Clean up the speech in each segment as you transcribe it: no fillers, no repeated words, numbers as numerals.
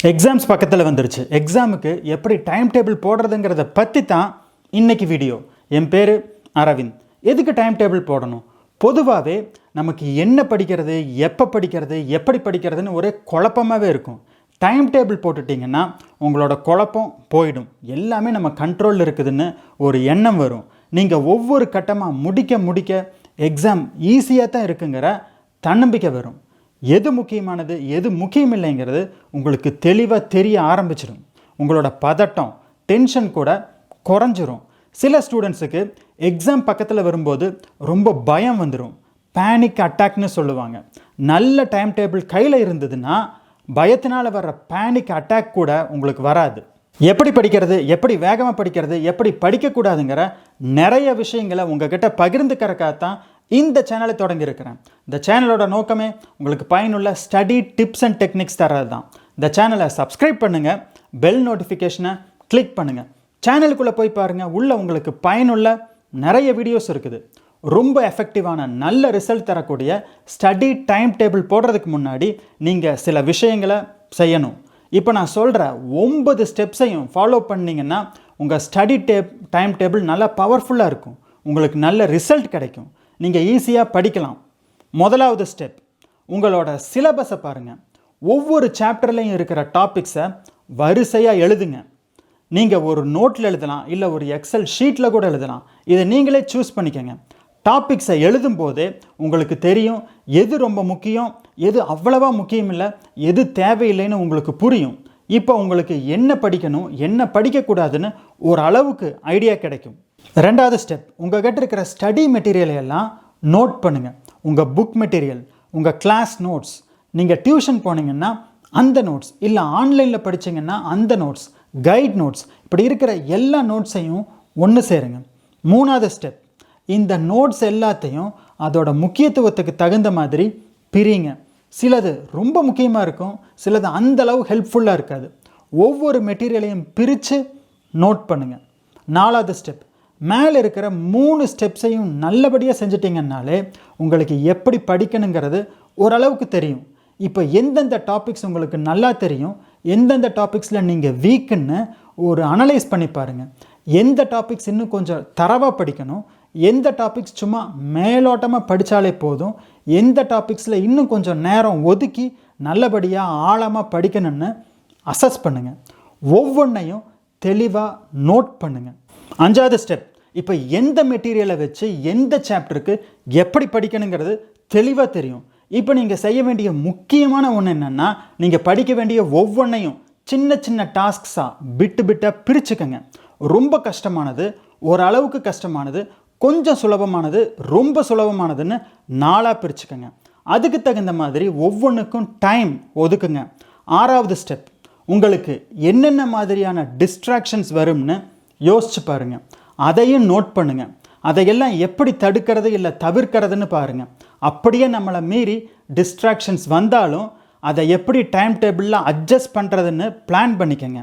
Exams பக்கத்தில் வந்துருச்சு. எக்ஸாமுக்கு எப்படி டைம் டேபிள் போடுறதுங்கிறத பற்றி தான் இன்றைக்கி வீடியோ. என் பேர் அரவிந்த். எதுக்கு டைம் டேபிள் போடணும்? பொதுவாகவே நமக்கு என்ன படிக்கிறது, எப்போ படிக்கிறது, எப்படி படிக்கிறதுன்னு ஒரே குழப்பமாகவே இருக்கும். டைம் டேபிள் போட்டுட்டிங்கன்னா உங்களோட குழப்பம் போயிடும். எல்லாமே நம்ம கண்ட்ரோலில் இருக்குதுன்னு ஒரு எண்ணம் வரும். நீங்கள் ஒவ்வொரு கட்டமாக முடிக்க எக்ஸாம் ஈஸியாக தான் இருக்குங்கிற தன்னம்பிக்கை வரும். எது முக்கியமானது, எது முக்கியம் இல்லைங்கிறது உங்களுக்கு தெளிவாக தெரிய ஆரம்பிச்சிடும். உங்களோட பதட்டம், டென்ஷன் கூட குறைஞ்சிரும். சில ஸ்டூடெண்ட்ஸுக்கு எக்ஸாம் பக்கத்தில் வரும்போது ரொம்ப பயம் வந்துடும். பேனிக் அட்டாக்னு சொல்லுவாங்க. நல்ல டைம் டேபிள் கையில் இருந்ததுன்னா பயத்தினால் வர்ற பேனிக் அட்டாக் கூட உங்களுக்கு வராது. எப்படி படிக்கிறது, எப்படி வேகமாக படிக்கிறது, எப்படி படிக்கக்கூடாதுங்கிற நிறைய விஷயங்களை உங்ககிட்ட பகிர்ந்துக்கிறக்காகத்தான் இந்த சேனலை தொடங்கியிருக்கிறேன். இந்த சேனலோட நோக்கமே உங்களுக்கு பயனுள்ள ஸ்டடி டிப்ஸ் அண்ட் டெக்னிக்ஸ் தர்றது தான். இந்த சேனலை சப்ஸ்கிரைப் பண்ணுங்கள், பெல் நோட்டிஃபிகேஷனை கிளிக் பண்ணுங்கள். சேனலுக்குள்ளே போய் பாருங்கள். உள்ளே உங்களுக்கு பயனுள்ள நிறைய வீடியோஸ் இருக்குது. ரொம்ப எஃபெக்டிவான நல்ல ரிசல்ட் தரக்கூடிய ஸ்டடி டைம் டேபிள் போடுறதுக்கு முன்னாடி நீங்கள் சில விஷயங்களை செய்யணும். இப்போ நான் சொல்கிற 9 ஸ்டெப்ஸையும் ஃபாலோ பண்ணிங்கன்னா உங்கள் ஸ்டடி டைம் டேபிள் நல்லா பவர்ஃபுல்லாக இருக்கும். உங்களுக்கு நல்ல ரிசல்ட் கிடைக்கும். நீங்கள் ஈஸியாக படிக்கலாம். முதலாவது ஸ்டெப், உங்களோட சிலபஸை பாருங்கள். ஒவ்வொரு சாப்டர்லையும் இருக்கிற டாபிக்ஸை வரிசையாக எழுதுங்க. நீங்கள் ஒரு நோட்டில் எழுதலாம், இல்லை ஒரு எக்ஸல் ஷீட்டில் கூட எழுதலாம். இதை நீங்களே சூஸ் பண்ணிக்கோங்க. டாபிக்ஸை எழுதும்போதே உங்களுக்கு தெரியும் எது ரொம்ப முக்கியம், எது அவ்வளவா முக்கியம் இல்லை, எது தேவையில்லைன்னு உங்களுக்கு புரியும். இப்போ உங்களுக்கு என்ன படிக்கணும், என்ன படிக்கக்கூடாதுன்னு ஒரு அளவுக்கு ஐடியா கிடைக்கும். ரெண்டாவது ஸ்டெப், உங்கள் கிட்ட இருக்கிற ஸ்டடி மெட்டீரியலை எல்லாம் நோட் பண்ணுங்கள். உங்கள் புக் மெட்டீரியல், உங்கள் கிளாஸ் நோட்ஸ், நீங்கள் டியூஷன் போனீங்கன்னா அந்த நோட்ஸ், இல்லை ஆன்லைனில் படித்தீங்கன்னா அந்த நோட்ஸ், கைட் நோட்ஸ், இப்படி இருக்கிற எல்லா நோட்ஸையும் ஒன்று சேருங்க. மூணாவது ஸ்டெப், இந்த நோட்ஸ் எல்லாத்தையும் அதோட முக்கியத்துவத்துக்கு தகுந்த மாதிரி பிரிங்க. சிலது ரொம்ப முக்கியமாக இருக்கும், சிலது அந்தளவு ஹெல்ப்ஃபுல்லாக இருக்காது. ஒவ்வொரு மெட்டீரியலையும் பிரித்து நோட் பண்ணுங்கள். நாலாவது ஸ்டெப், மேலே இருக்கிற 3 ஸ்டெப்ஸையும் நல்லபடியாக செஞ்சிட்டிங்கன்னாலே உங்களுக்கு எப்படி படிக்கணுங்கிறது ஓரளவுக்கு தெரியும். இப்போ எந்தெந்த டாபிக்ஸ் உங்களுக்கு நல்லா தெரியும், எந்தெந்த டாபிக்ஸில் நீங்கள் வீக்குன்னு ஒரு அனலைஸ் பண்ணி பாருங்கள். எந்த டாபிக்ஸ் இன்னும் கொஞ்சம் தரவாக படிக்கணும், எந்த டாபிக்ஸ் சும்மா மேலோட்டமாக படித்தாலே போதும், எந்த டாபிக்ஸில் இன்னும் கொஞ்சம் நேரம் ஒதுக்கி நல்லபடியாக ஆழமாக படிக்கணும்னு அசஸ் பண்ணுங்கள். ஒவ்வொன்றையும் தெளிவாக நோட் பண்ணுங்கள். அஞ்சாவது ஸ்டெப், இப்போ எந்த மெட்டீரியலை வச்சு எந்த சாப்டருக்கு எப்படி படிக்கணுங்கிறது தெளிவாக தெரியும். இப்போ நீங்கள் செய்ய வேண்டிய முக்கியமான ஒன்று என்னென்னா, நீங்கள் படிக்க வேண்டிய ஒவ்வொன்றையும் சின்ன சின்ன டாஸ்க்ஸாக பிட்டாக பிரிச்சுக்கங்க. ரொம்ப கஷ்டமானது, ஓரளவுக்கு கஷ்டமானது, கொஞ்சம் சுலபமானது, ரொம்ப சுலபமானதுன்னு 4ஆக பிரிச்சுக்கங்க. அதுக்கு தகுந்த மாதிரி ஒவ்வொன்றுக்கும் டைம் ஒதுக்குங்க. ஆறாவது ஸ்டெப், உங்களுக்கு என்னென்ன மாதிரியான டிஸ்ட்ராக்ஷன்ஸ் வரும்னு யோசிச்சு பாருங்கள். அதையும் நோட் பண்ணுங்கள். அதையெல்லாம் எப்படி தடுக்கிறது இல்லை தவிர்க்கிறதுன்னு பாருங்கள். அப்படியே நம்மளை மீறி டிஸ்ட்ராக்ஷன்ஸ் வந்தாலும் அதை எப்படி டைம் டேபிளில் அட்ஜஸ்ட் பண்ணுறதுன்னு பிளான் பண்ணிக்கங்க.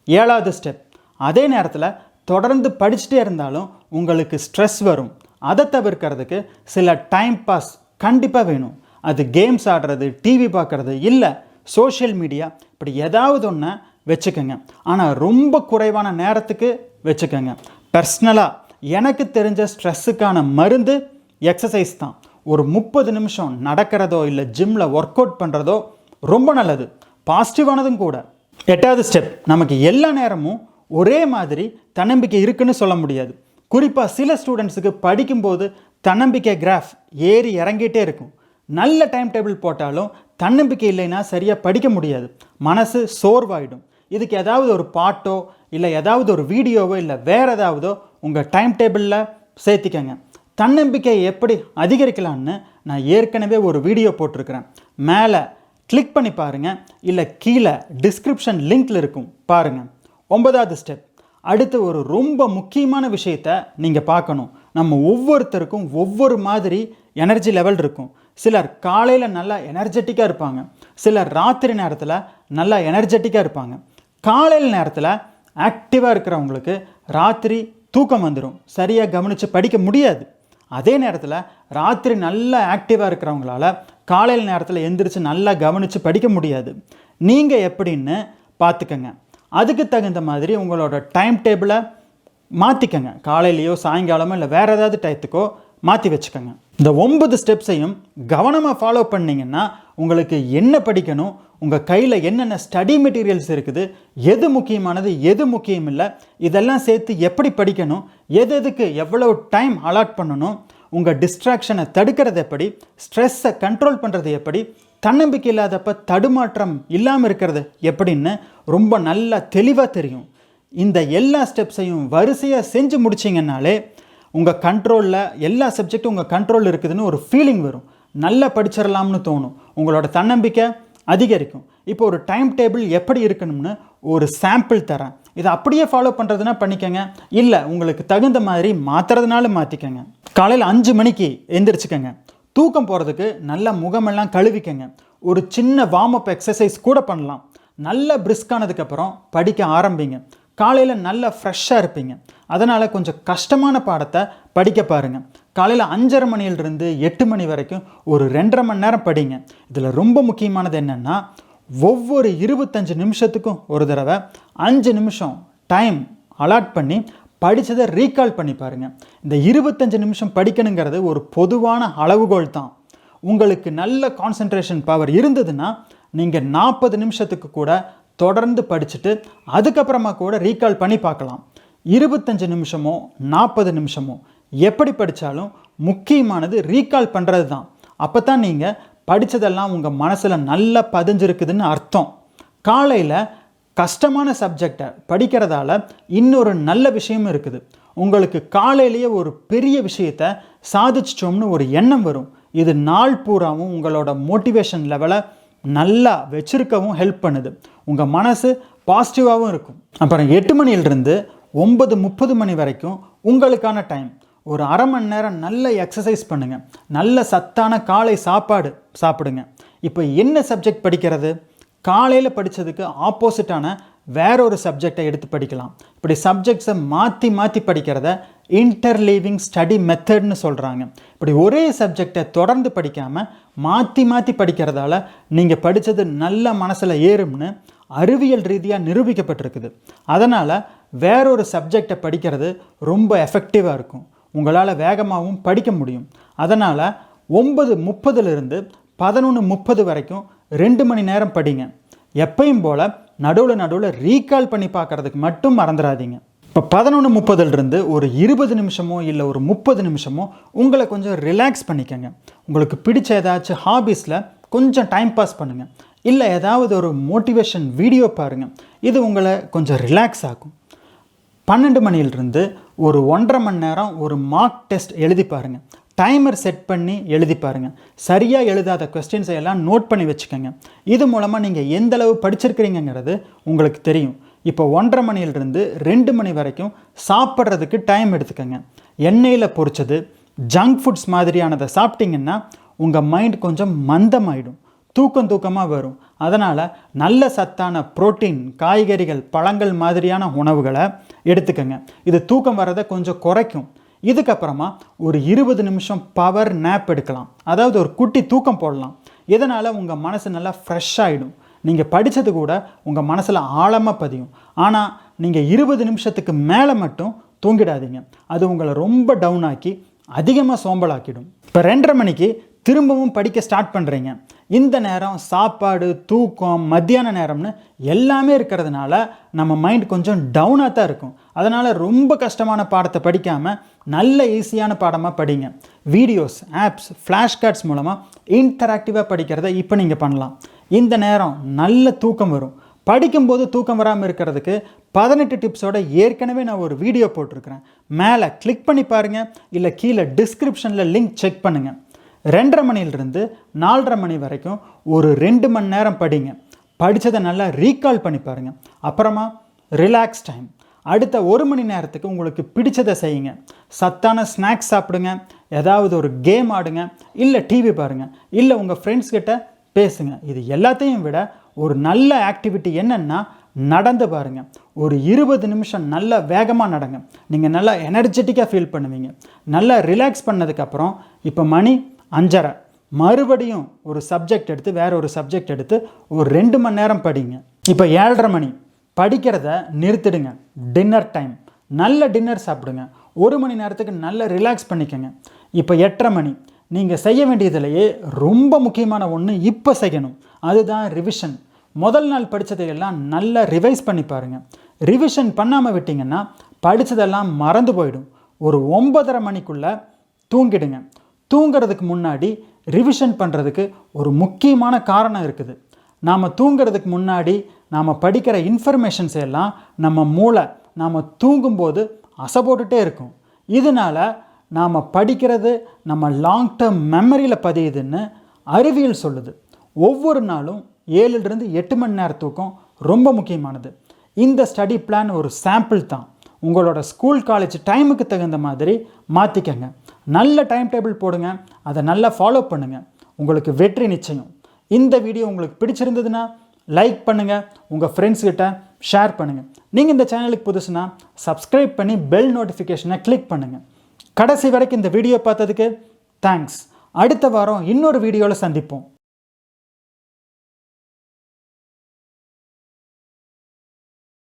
ஏழாவது ஸ்டெப், அதே நேரத்தில் தொடர்ந்து படிச்சுட்டே இருந்தாலும் உங்களுக்கு ஸ்ட்ரெஸ் வரும். அதை தவிர்க்கிறதுக்கு சில டைம் பாஸ் கண்டிப்பாக வேணும். அது கேம்ஸ் ஆடுறது, டிவி பார்க்குறது, இல்லை சோஷியல் மீடியா, இப்படி ஏதாவது ஒன்று வச்சுக்கோங்க. ஆனால் ரொம்ப குறைவான நேரத்துக்கு வச்சுக்கோங்க. பர்சனலாக எனக்கு தெரிஞ்ச ஸ்ட்ரெஸ்ஸுக்கான மருந்து எக்ஸசைஸ் தான். ஒரு 30 நிமிஷம் நடக்கிறதோ இல்லை ஜிம்மில் ஒர்க் அவுட் பண்ணுறதோ ரொம்ப நல்லது, பாசிட்டிவானதும் கூட. எட்டாவது ஸ்டெப், நமக்கு எல்லா நேரமும் ஒரே மாதிரி தன்னம்பிக்கை இருக்குன்னு சொல்ல முடியாது. குறிப்பாக சில ஸ்டூடெண்ட்ஸுக்கு படிக்கும்போது தன்னம்பிக்கை கிராஃப் ஏறி இறங்கிட்டே இருக்கும். நல்ல டைம் டேபிள் போட்டாலும் தன்னம்பிக்கை இல்லைன்னா சரியாக படிக்க முடியாது, மனசு சோர்வாயிடும். இதுக்கு ஏதாவது ஒரு பாட்டோ இல்லை ஏதாவது ஒரு வீடியோவோ இல்லை வேறு ஏதாவதோ உங்கள் டைம் டேபிளில் சேர்த்திக்கங்க. தன்னம்பிக்கையை எப்படி அதிகரிக்கலான்னு நான் ஏற்கனவே ஒரு வீடியோ போட்டிருக்கிறேன். மேலே கிளிக் பண்ணி பாருங்கள், இல்லை கீழே டிஸ்கிரிப்ஷன் லிங்க்கில் இருக்கும், பாருங்கள். 9வது ஸ்டெப், அடுத்து ஒரு ரொம்ப முக்கியமான விஷயத்தை நீங்கள் பார்க்கணும். நம்ம ஒவ்வொருத்தருக்கும் ஒவ்வொரு மாதிரி எனர்ஜி லெவல் இருக்கும். சிலர் காலையில் நல்லா எனர்ஜெட்டிக்காக இருப்பாங்க, சிலர் ராத்திரி நேரத்தில் நல்லா எனர்ஜெட்டிக்காக இருப்பாங்க. காலையில் நேரத்தில் ஆக்டிவாக இருக்கிறவங்களுக்கு ராத்திரி தூக்கம் வந்துடும், சரியாக கவனித்து படிக்க முடியாது. அதே நேரத்தில் ராத்திரி நல்லா ஆக்டிவாக இருக்கிறவங்களால காலையில் நேரத்தில் எந்திரிச்சு நல்லா கவனித்து படிக்க முடியாது. நீங்கள் எப்படின்னு பார்த்துக்கங்க. அதுக்கு தகுந்த மாதிரி உங்களோட டைம் டேபிளை மாற்றிக்கங்க. காலையிலையோ சாயங்காலமோ இல்லை வேறு ஏதாவது டயத்துக்கோ மாற்றி வச்சுக்கோங்க. இந்த 9 ஸ்டெப்ஸையும் கவனமாக ஃபாலோ பண்ணிங்கன்னா உங்களுக்கு என்ன படிக்கணும், உங்கள் கையில் என்னென்ன ஸ்டடி மெட்டீரியல்ஸ் இருக்குது, எது முக்கியமானது எது முக்கியம் இல்லை, இதெல்லாம் சேர்த்து எப்படி படிக்கணும், எதுக்கு எவ்வளோ டைம் அலாட் பண்ணணும், உங்கள் டிஸ்ட்ராக்ஷனை தடுக்கிறது எப்படி, ஸ்ட்ரெஸ்ஸை கண்ட்ரோல் பண்ணுறது எப்படி, தன்னம்பிக்கை இல்லாதப்ப தடுமாற்றம் இல்லாமல் இருக்கிறது எப்படின்னு ரொம்ப நல்லா தெளிவாக தெரியும். இந்த எல்லா ஸ்டெப்ஸையும் வரிசையாக செஞ்சு முடிச்சிங்கன்னாலே உங்கள் கண்ட்ரோலில் எல்லா சப்ஜெக்டும் உங்கள் கண்ட்ரோல் இருக்குதுன்னு ஒரு ஃபீலிங் வரும். நல்லா படிச்சிடலாம்னு தோணும். உங்களோட தன்னம்பிக்கை அதிகரிக்கும். இப்போ ஒரு டைம் டேபிள் எப்படி இருக்கணும்னு ஒரு சாம்பிள் தரேன். இதை அப்படியே ஃபாலோ பண்ணுறதுனா பண்ணிக்கங்க, இல்லை உங்களுக்கு தகுந்த மாதிரி மாற்றுறதுனால மாற்றிக்கங்க. காலையில் 5 மணிக்கு எந்திரிச்சுக்கங்க. தூக்கம் போகிறதுக்கு நல்லா முகமெல்லாம் கழுவிக்கங்க. ஒரு சின்ன வார்ம் அப் எக்ஸசைஸ் கூட பண்ணலாம். நல்லா பிரிஸ்கானதுக்கப்புறம் படிக்க ஆரம்பிங்க. காலையில் நல்லா ஃப்ரெஷ்ஷாக இருப்பீங்க. அதனால் கொஞ்சம் கஷ்டமான பாடத்தை படிக்க பாருங்கள். காலையில் 5:30 மணியிலிருந்து 8 மணி வரைக்கும் ஒரு 2.5 மணி நேரம் படிங்க. இதில் ரொம்ப முக்கியமானது என்னென்னா, ஒவ்வொரு 25 நிமிஷத்துக்கும் ஒரு தடவை 5 நிமிஷம் டைம் அலாட் பண்ணி படித்ததை ரீகால் பண்ணி பாருங்கள். இந்த 25 நிமிஷம் படிக்கணுங்கிறது ஒரு பொதுவான அளவுகோல் தான். உங்களுக்கு நல்ல கான்சன்ட்ரேஷன் பவர் இருந்ததுன்னா நீங்கள் 40 நிமிஷத்துக்கு கூட தொடர்ந்து படிச்சுட்டு அதுக்கப்புறமா கூட ரீகால் பண்ணி பார்க்கலாம். 25 நிமிஷமோ 40 நிமிஷமோ எப்படி படித்தாலும் முக்கியமானது ரீகால் பண்ணுறது தான். அப்போ தான் நீங்கள் படித்ததெல்லாம் உங்கள் மனசில் நல்லா பதிஞ்சிருக்குதுன்னு அர்த்தம். காலையில் கஷ்டமான சப்ஜெக்டை படிக்கிறதால இன்னொரு நல்ல விஷயமும் இருக்குது. உங்களுக்கு காலையிலேயே ஒரு பெரிய விஷயத்தை சாதிச்சிட்டோம்னு ஒரு எண்ணம் வரும். இது நாள் பூராவும் உங்களோட மோட்டிவேஷன் லெவலை நல்லா வச்சிருக்கவும் ஹெல்ப் பண்ணுது. உங்கள் மனசு பாசிட்டிவாகவும் இருக்கும். அப்புறம் 8 மணியிலிருந்து 9:30 மணி வரைக்கும் உங்களுக்கான டைம். ஒரு அரை மணி நேரம் நல்ல எக்ஸசைஸ் பண்ணுங்கள். நல்ல சத்தான காலை சாப்பாடு சாப்பிடுங்க. இப்போ என்ன சப்ஜெக்ட் படிக்கிறது? காலையில் படித்ததுக்கு ஆப்போசிட்டான வேற ஒரு சப்ஜெக்டை எடுத்து படிக்கலாம். இப்படி சப்ஜெக்ட்ஸை மாற்றி மாற்றி படிக்கிறத இன்டர்லீவிங் ஸ்டடி மெத்தட்னு சொல்கிறாங்க. இப்படி ஒரே சப்ஜெக்டை தொடர்ந்து படிக்காமல் மாற்றி மாற்றி படிக்கிறதால நீங்கள் படித்தது நல்ல மனசில் ஏறும்னு அறிவியல் ரீதியாக நிரூபிக்கப்பட்டிருக்குது. அதனால் வேறொரு சப்ஜெக்டை படிக்கிறது ரொம்ப எஃபெக்டிவாக இருக்கும். உங்களால் வேகமாகவும் படிக்க முடியும். அதனால் 9:30 11:30 வரைக்கும் 2 மணி நேரம் படிங்க. எப்பயும் போல் நடுவில் ரீகால் பண்ணி பார்க்குறதுக்கு மட்டும் மறந்துடாதீங்க. இப்போ 11:30 ஒரு 20 நிமிஷமோ இல்லை ஒரு 30 நிமிஷமோ உங்களை கொஞ்சம் ரிலாக்ஸ் பண்ணிக்கங்க. உங்களுக்கு பிடிச்ச ஏதாச்சும் ஹாபீஸில் கொஞ்சம் டைம் பாஸ் பண்ணுங்கள். இல்லை ஏதாவது ஒரு மோட்டிவேஷன் வீடியோ பாருங்கள். இது உங்களை கொஞ்சம் ரிலாக்ஸ் ஆகும். 12 மணியிலிருந்து ஒரு 1.5 மணி நேரம் ஒரு மார்க் டெஸ்ட் எழுதி பாருங்கள். டைமர் செட் பண்ணி எழுதி பாருங்கள். சரியாக எழுதாத கொஸ்டின்ஸை எல்லாம் நோட் பண்ணி வச்சுக்கோங்க. இது மூலமாக நீங்கள் எந்தளவு படிச்சிருக்கிறீங்கிறது உங்களுக்கு தெரியும். இப்போ 1.5 மணியிலிருந்து 2 மணி வரைக்கும் சாப்பிட்றதுக்கு டைம் எடுத்துக்கோங்க. எண்ணெயில் பொரிச்சது ஜங்க் ஃபுட்ஸ் மாதிரியானதை சாப்பிட்டிங்கன்னா உங்கள் மைண்ட் கொஞ்சம் மந்தமாயிடும், தூக்கமாக வரும். அதனால் நல்ல சத்தான புரோட்டீன், காய்கறிகள், பழங்கள் மாதிரியான உணவுகளை எடுத்துக்கோங்க. இது தூக்கம் வர்றதை கொஞ்சம் குறைக்கும். இதுக்கப்புறமா ஒரு 20 நிமிஷம் பவர் நேப் எடுக்கலாம். அதாவது ஒரு குட்டி தூக்கம் போடலாம். இதனால் உங்கள் மனசு நல்லா ஃப்ரெஷ் ஆகிடும். நீங்கள் படித்தது கூட உங்கள் மனசில் ஆழமாக பதியும். ஆனால் நீங்கள் 20 நிமிஷத்துக்கு மேலே மட்டும் தூங்கிடாதீங்க. அது உங்களை ரொம்ப டவுன் ஆக்கி அதிகமாக சோம்பலாக்கிடும். இப்போ 2:30 மணிக்கு திரும்பவும் படிக்க ஸ்டார்ட் பண்ணுறீங்க. இந்த நேரம் சாப்பாடு, தூக்கம், மத்தியான நேரம்னு எல்லாமே இருக்கிறதுனால நம்ம மைண்ட் கொஞ்சம் டவுனாக தான் இருக்கும். அதனால் ரொம்ப கஷ்டமான பாடத்தை படிக்காமல் நல்ல ஈஸியான பாடமாக படிங்க. வீடியோஸ், ஆப்ஸ், ஃப்ளாஷ் கார்ட்ஸ் மூலமாக இன்டராக்டிவாக படிக்கிறத இப்போ நீங்கள் பண்ணலாம். இந்த நேரம் நல்ல தூக்கம் வரும். படிக்கும்போது தூக்கம் வராமல் இருக்கிறதுக்கு 18 டிப்ஸோட ஏற்கனவே நான் ஒரு வீடியோ போட்டிருக்கிறேன். மேலே கிளிக் பண்ணி பாருங்கள், இல்லை கீழே டிஸ்கிரிப்ஷனில் லிங்க் செக் பண்ணுங்கள். 2:30 மணியிலிருந்து 4:30 மணி வரைக்கும் ஒரு 2 மணி நேரம் படிங்க. படித்ததை நல்லா ரீகால் பண்ணி பாருங்கள். அப்புறமா ரிலாக்ஸ் டைம். அடுத்த 1 மணி நேரத்துக்கு உங்களுக்கு பிடிச்சதை செய்யுங்க. சத்தான ஸ்நாக்ஸ் சாப்பிடுங்க, ஏதாவது ஒரு கேம் ஆடுங்க, இல்லை டிவி பாருங்கள், இல்லை உங்கள் ஃப்ரெண்ட்ஸ் கிட்ட பேசுங்க. இது எல்லாத்தையும் விட ஒரு நல்ல ஆக்டிவிட்டி என்னென்னா நடந்து பாருங்கள். ஒரு 20 நிமிஷம் நல்லா வேகமாக நடங்க. நீங்கள் நல்லா எனர்ஜெட்டிக்காக ஃபீல் பண்ணுவீங்க. நல்லா ரிலாக்ஸ் பண்ணதுக்கப்புறம் இப்போ மணி 5:30, மறுபடியும் ஒரு சப்ஜெக்ட் எடுத்து வேற ஒரு சப்ஜெக்ட் எடுத்து ஒரு 2 மணி நேரம் படிங்க. இப்போ 7:30 மணி படிக்கிறத நிறுத்திடுங்க. டின்னர் டைம், நல்ல டின்னர் சாப்பிடுங்க. 1 மணி நேரத்துக்கு நல்ல ரிலாக்ஸ் பண்ணிக்கோங்க. இப்போ 8:30 மணி நீங்கள் செய்ய வேண்டியதிலேயே ரொம்ப முக்கியமான ஒன்று இப்போ செய்யணும். அதுதான் ரிவிஷன். முதல் நாள் படித்ததையெல்லாம் நல்லா ரிவைஸ் பண்ணி பாருங்கள். ரிவிஷன் பண்ணாமல் விட்டிங்கன்னா படித்ததெல்லாம் மறந்து போயிடும். ஒரு 9:30 மணிக்குள்ளே தூங்கிடுங்க. தூங்கிறதுக்கு முன்னாடி ரிவிஷன் பண்ணுறதுக்கு ஒரு முக்கியமான காரணம் இருக்குது. நாம் தூங்கிறதுக்கு முன்னாடி நாம் படிக்கிற இன்ஃபர்மேஷன்ஸ் எல்லாம் நம்ம மூளை நாம் தூங்கும்போது அசை போட்டுகிட்டே இருக்கும். இதனால் நாம் படிக்கிறது நம்ம லாங் டேர்ம் மெமரியில் பதியுதுன்னு அறிவியல் சொல்லுது. ஒவ்வொரு நாளும் 7லிருந்து 8 மணி நேரம் தூக்கம் ரொம்ப முக்கியமானது. இந்த ஸ்டடி பிளான் ஒரு சாம்பிள் தான். உங்களோட ஸ்கூல் காலேஜ் டைமுக்கு தகுந்த மாதிரி மாற்றிக்கங்க. நல்ல டைம் டேபிள் போடுங்க. அதை நல்லா ஃபாலோ பண்ணுங்கள். உங்களுக்கு வெற்றி நிச்சயம். இந்த வீடியோ உங்களுக்கு பிடிச்சிருந்ததுன்னா லைக் பண்ணுங்கள், உங்கள் ஃப்ரெண்ட்ஸ்கிட்ட ஷேர் பண்ணுங்கள். நீங்கள் இந்த சேனலுக்கு புதுசுனா சப்ஸ்கிரைப் பண்ணி பெல் நோட்டிஃபிகேஷனை கிளிக் பண்ணுங்கள். கடைசி வரைக்கும் இந்த வீடியோ பார்த்ததுக்கு தேங்க்ஸ். அடுத்த வாரம் இன்னொரு வீடியோவில் சந்திப்போம்.